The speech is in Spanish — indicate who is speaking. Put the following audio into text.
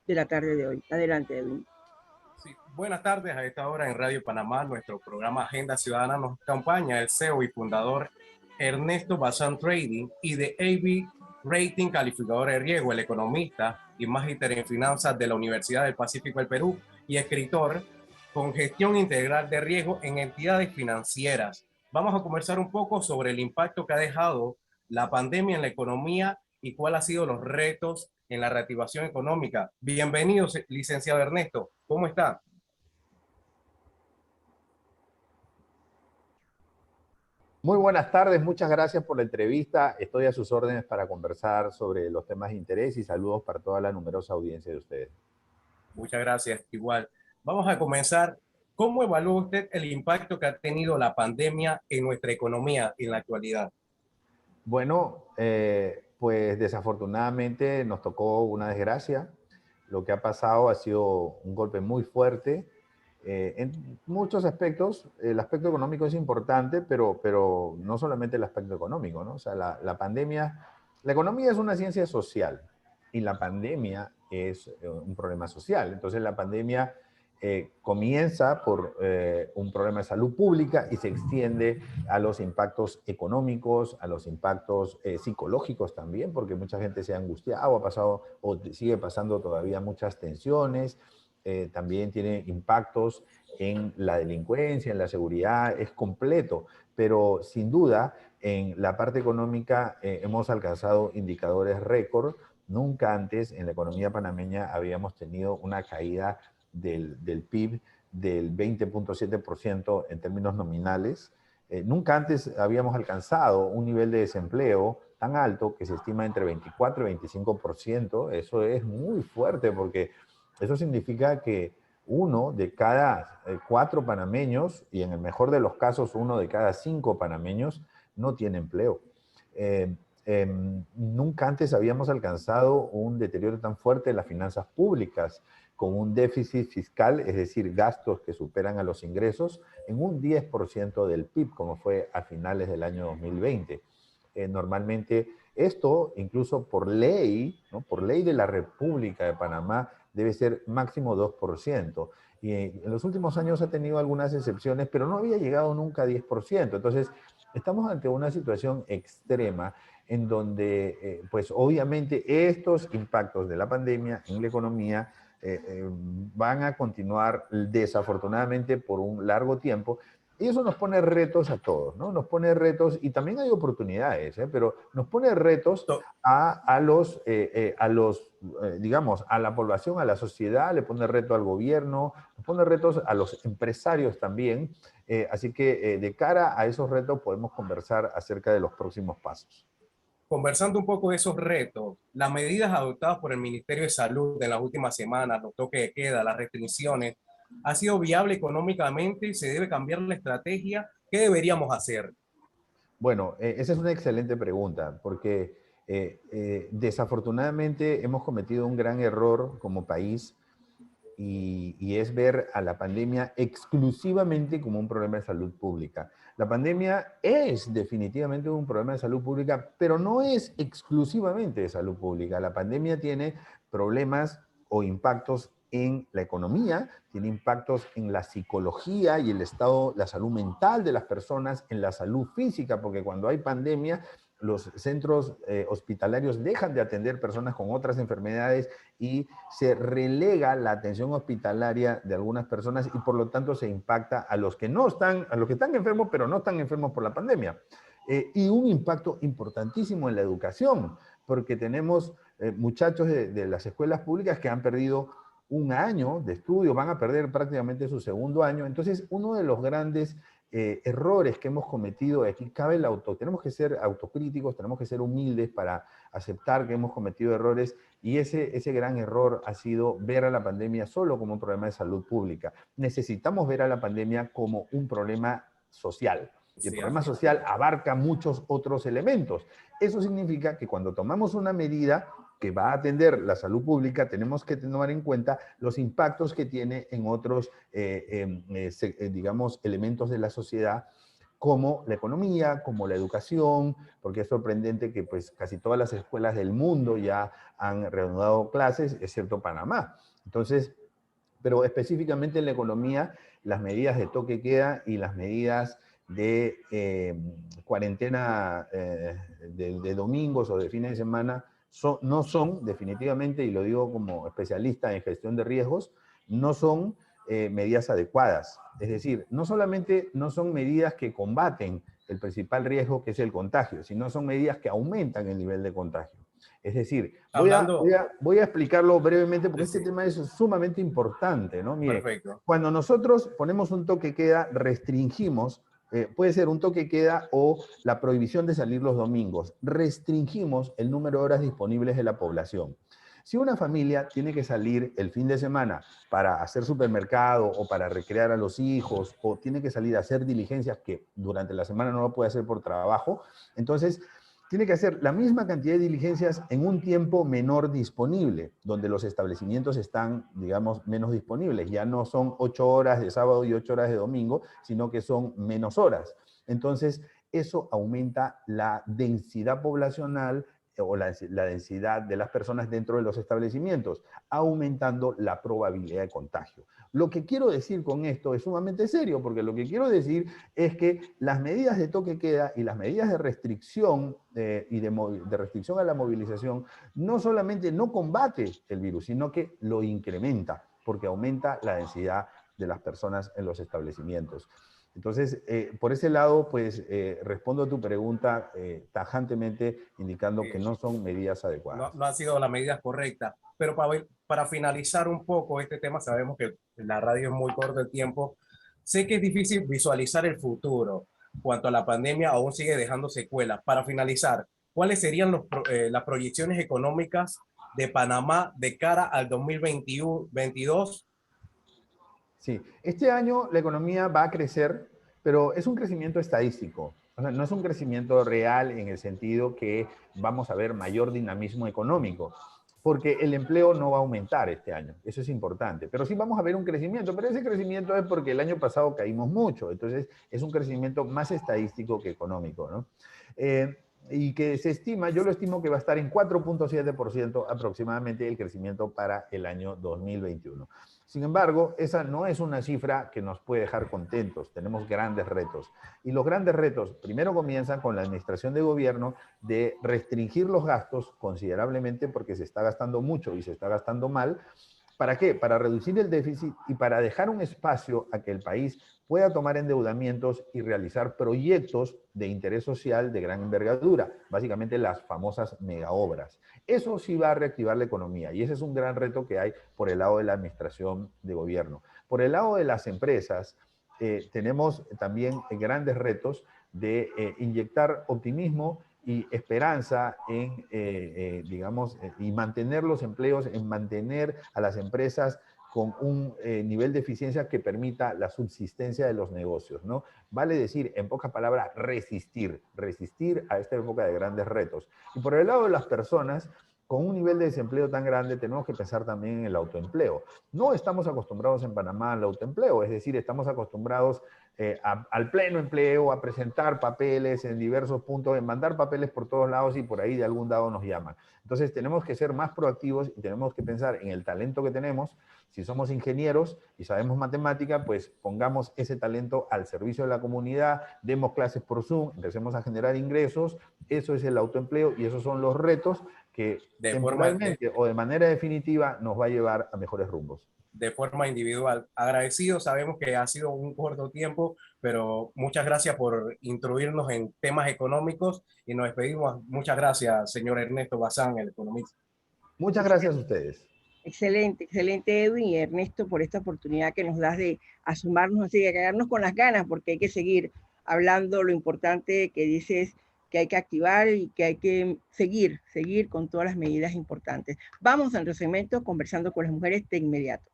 Speaker 1: de la tarde de hoy. Adelante, Edwin.
Speaker 2: Sí, buenas tardes. A esta hora en Radio Panamá, nuestro programa Agenda Ciudadana, nos acompaña el CEO y fundador Ernesto Bazán Trading y de AB Rating Calificador de Riesgo, el economista y magíster en finanzas de la Universidad del Pacífico del Perú y escritor con gestión integral de riesgo en entidades financieras. Vamos a conversar un poco sobre el impacto que ha dejado la pandemia en la economía y cuáles han sido los retos en la reactivación económica. Bienvenido, licenciado Ernesto. ¿Cómo está?
Speaker 3: Muy buenas tardes, muchas gracias por la entrevista. Estoy a sus órdenes para conversar sobre los temas de interés y saludos para toda la numerosa audiencia de ustedes.
Speaker 2: Muchas gracias. Igual. Vamos a comenzar. ¿Cómo evalúa usted el impacto que ha tenido la pandemia en nuestra economía en la actualidad?
Speaker 3: Bueno, pues desafortunadamente nos tocó una desgracia. Lo que ha pasado ha sido un golpe muy fuerte. En muchos aspectos, el aspecto económico es importante, pero no solamente el aspecto económico, ¿no? O sea, la pandemia, la economía es una ciencia social y la pandemia es un problema social. Entonces la pandemia comienza por un problema de salud pública y se extiende a los impactos económicos, a los impactos psicológicos también, porque mucha gente se ha angustiado, ha pasado o sigue pasando todavía muchas tensiones. También tiene impactos en la delincuencia, en la seguridad, es completo, pero sin duda en la parte económica hemos alcanzado indicadores récord. Nunca antes en la economía panameña habíamos tenido una caída del PIB del 20.7% en términos nominales. Nunca antes habíamos alcanzado un nivel de desempleo tan alto que se estima entre 24 y 25%. Eso es muy fuerte porque eso significa que uno de cada cuatro panameños, y en el mejor de los casos uno de cada cinco panameños, no tiene empleo. Eh, Nunca antes habíamos alcanzado un deterioro tan fuerte de las finanzas públicas, con un déficit fiscal, es decir, gastos que superan a los ingresos, en un 10% del PIB, como fue a finales del año 2020. Normalmente esto, incluso por ley, ¿no? Por ley de la República de Panamá, debe ser máximo 2%. Y en los últimos años ha tenido algunas excepciones, pero no había llegado nunca a 10%. Entonces, estamos ante una situación extrema en donde, pues obviamente, estos impactos de la pandemia en la economía van a continuar desafortunadamente por un largo tiempo. Y eso nos pone retos a todos, ¿no? Nos pone retos y también hay oportunidades, pero nos pone retos digamos, a la población, a la sociedad, le pone reto al gobierno, nos pone retos a los empresarios también. Así que de cara a esos retos podemos conversar acerca de los próximos pasos.
Speaker 2: Conversando un poco de esos retos, las medidas adoptadas por el Ministerio de Salud en las últimas semanas, los toques de queda, las restricciones, ¿ha sido viable económicamente? ¿Se debe cambiar la estrategia? ¿Qué deberíamos hacer?
Speaker 3: Bueno, esa es una excelente pregunta, porque desafortunadamente hemos cometido un gran error como país y es ver a la pandemia exclusivamente como un problema de salud pública. La pandemia es definitivamente un problema de salud pública, pero no es exclusivamente de salud pública. La pandemia tiene problemas o impactos en la economía, tiene impactos en la psicología y el estado, la salud mental de las personas, en la salud física, porque cuando hay pandemia, los centros hospitalarios dejan de atender personas con otras enfermedades y se relega la atención hospitalaria de algunas personas y por lo tanto se impacta a los que no están, a los que están enfermos, pero no están enfermos por la pandemia. Y un impacto importantísimo en la educación, porque tenemos muchachos de las escuelas públicas que han perdido un año de estudio, van a perder prácticamente su segundo año. Entonces, uno de los grandes errores que hemos cometido, aquí cabe el tenemos que ser autocríticos, tenemos que ser humildes para aceptar que hemos cometido errores y ese gran error ha sido ver a la pandemia solo como un problema de salud pública. Necesitamos ver a la pandemia como un problema social. Y el problema social abarca muchos otros elementos. Eso significa que cuando tomamos una medida que va a atender la salud pública, tenemos que tomar en cuenta los impactos que tiene en otros, digamos, elementos de la sociedad, como la economía, como la educación, porque es sorprendente que pues casi todas las escuelas del mundo ya han reanudado clases, excepto Panamá. Entonces, pero específicamente en la economía, las medidas de toque queda y las medidas de cuarentena de domingos o de fines de semana no son definitivamente, y lo digo como especialista en gestión de riesgos, no son medidas adecuadas. Es decir, no solamente no son medidas que combaten el principal riesgo, que es el contagio, sino son medidas que aumentan el nivel de contagio. Es decir, voy a explicarlo brevemente porque este tema es sumamente importante, ¿no? Mire,
Speaker 2: perfecto.
Speaker 3: Cuando nosotros ponemos un toque queda, restringimos, puede ser un toque queda o la prohibición de salir los domingos, restringimos el número de horas disponibles de la población. Si una familia tiene que salir el fin de semana para hacer supermercado o para recrear a los hijos o tiene que salir a hacer diligencias que durante la semana no lo puede hacer por trabajo, entonces tiene que hacer la misma cantidad de diligencias en un tiempo menor disponible, donde los establecimientos están, digamos, menos disponibles. Ya no son 8 horas de sábado y 8 horas de domingo, sino que son menos horas. Entonces, eso aumenta la densidad poblacional o la densidad de las personas dentro de los establecimientos, aumentando la probabilidad de contagio. Lo que quiero decir con esto es sumamente serio, porque lo que quiero decir es que las medidas de toque queda y las medidas de restricción y de restricción a la movilización no solamente no combate el virus, sino que lo incrementa, porque aumenta la densidad de las personas en los establecimientos. Entonces, por ese lado, pues respondo a tu pregunta tajantemente, indicando que no son medidas adecuadas.
Speaker 2: No han sido las medidas correctas. Pero para finalizar un poco este tema, sabemos que la radio es muy corto el tiempo. Sé que es difícil visualizar el futuro. Cuanto a la pandemia, aún sigue dejando secuelas. Para finalizar, ¿cuáles serían las proyecciones económicas de Panamá de cara al 2021-22?
Speaker 3: Sí, este año la economía va a crecer, pero es un crecimiento estadístico. O sea, no es un crecimiento real en el sentido que vamos a ver mayor dinamismo económico, porque el empleo no va a aumentar este año. Eso es importante. Pero sí vamos a ver un crecimiento, pero ese crecimiento es porque el año pasado caímos mucho. Entonces, es un crecimiento más estadístico que económico, ¿no? Y que se estima, yo lo estimo que va a estar en 4.7% aproximadamente el crecimiento para el año 2021. Sin embargo, esa no es una cifra que nos puede dejar contentos. Tenemos grandes retos. Y los grandes retos primero comienzan con la administración de gobierno de restringir los gastos considerablemente porque se está gastando mucho y se está gastando mal. ¿Para qué? Para reducir el déficit y para dejar un espacio a que el país pueda tomar endeudamientos y realizar proyectos de interés social de gran envergadura, básicamente las famosas megaobras. Eso sí va a reactivar la economía y ese es un gran reto que hay por el lado de la administración de gobierno. Por el lado de las empresas, tenemos también grandes retos de inyectar optimismo y esperanza en, digamos, y mantener los empleos, en mantener a las empresas con un nivel de eficiencia que permita la subsistencia de los negocios, ¿no? Vale decir, en pocas palabras, resistir a esta época de grandes retos. Y por el lado de las personas, con un nivel de desempleo tan grande, tenemos que pensar también en el autoempleo. No estamos acostumbrados en Panamá al autoempleo, es decir, estamos acostumbrados al pleno empleo, a presentar papeles en diversos puntos, en mandar papeles por todos lados y por ahí de algún lado nos llaman. Entonces tenemos que ser más proactivos y tenemos que pensar en el talento que tenemos. Si somos ingenieros y sabemos matemática, pues pongamos ese talento al servicio de la comunidad, demos clases por Zoom, empecemos a generar ingresos. Eso es el autoempleo y esos son los retos que temporalmente o de manera definitiva nos va a llevar a mejores rumbos.
Speaker 2: De forma individual. Agradecido, sabemos que ha sido un corto tiempo, pero muchas gracias por instruirnos en temas económicos y nos despedimos. Muchas gracias, señor Ernesto Bazán, el economista.
Speaker 3: Muchas gracias a ustedes.
Speaker 1: Excelente, excelente Edwin y Ernesto por esta oportunidad que nos das de asomarnos así, de quedarnos con las ganas, porque hay que seguir hablando lo importante que dices que hay que activar y que hay que seguir con todas las medidas importantes. Vamos al segmento conversando con las mujeres de inmediato.